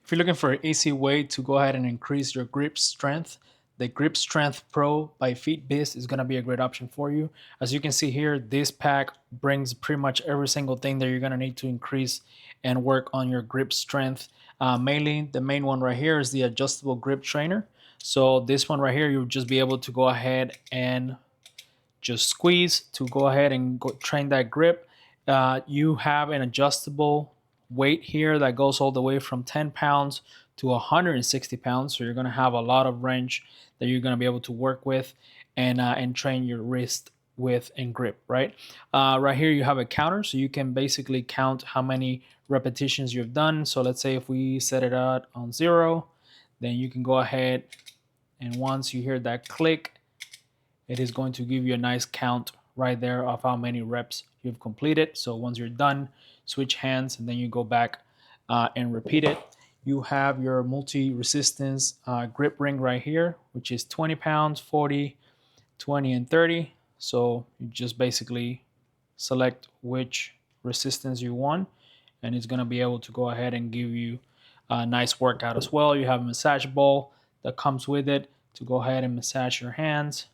If you're looking for an easy way to go ahead and increase your grip strength, the Grip Strength Pro by FitBeast is going to be a great option for you. As you can see here, this pack brings pretty much every single thing that you're going to need to increase and work on your grip strength. Mainly, the main one right here is the adjustable grip trainer. So this one right here, you'll just be able to go ahead and just squeeze to go ahead and train that grip. You have an adjustable weight here that goes all the way from 10 pounds to 160 pounds. So you're going to have a lot of range that you're going to be able to work with and train your wrist with and grip, right? Right here you have a counter, so you can basically count how many repetitions you've done. So let's say if we set it out on 0, then you can go ahead and once you hear that click, it is going to give you a nice count right there of how many reps you've completed. So once you're done, switch hands and then you go back and repeat it. You have your multi-resistance grip ring right here, which is 20 pounds, 40, 20, and 30. So you just basically select which resistance you want, and it's going to be able to go ahead and give you a nice workout as well. You have a massage ball that comes with it to go ahead and massage your hands.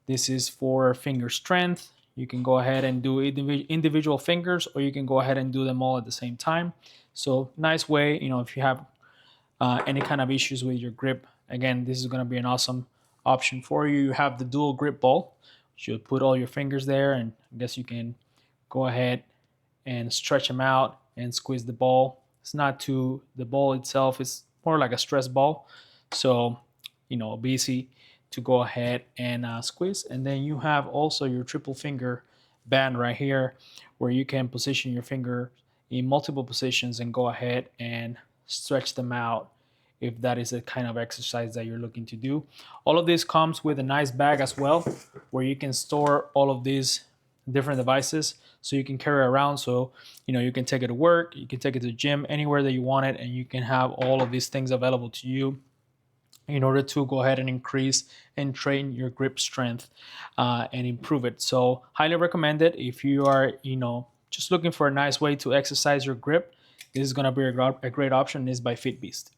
This is for finger strength. You can go ahead and do individual fingers, or you can go ahead and do them all at the same time. So nice way, if you have any kind of issues with your grip, again, this is going to be an awesome option for you. You have the dual grip ball. You put all your fingers there, and I guess you can go ahead and stretch them out and squeeze the ball. It's not too, the ball itself is more like a stress ball. So, it'll be easy to go ahead and squeeze. And then you have also your triple finger band right here, where you can position your finger in multiple positions and go ahead and stretch them out if that is the kind of exercise that you're looking to do. All of this comes with a nice bag as well, where you can store all of these different devices so you can carry around. So you can take it to work, you can take it to the gym, anywhere that you want it, and you can have all of these things available to you in order to go ahead and increase and train your grip strength and improve it. So highly recommend it if you are just looking for a nice way to exercise your grip. This is going to be a great option. This is by FitBeast.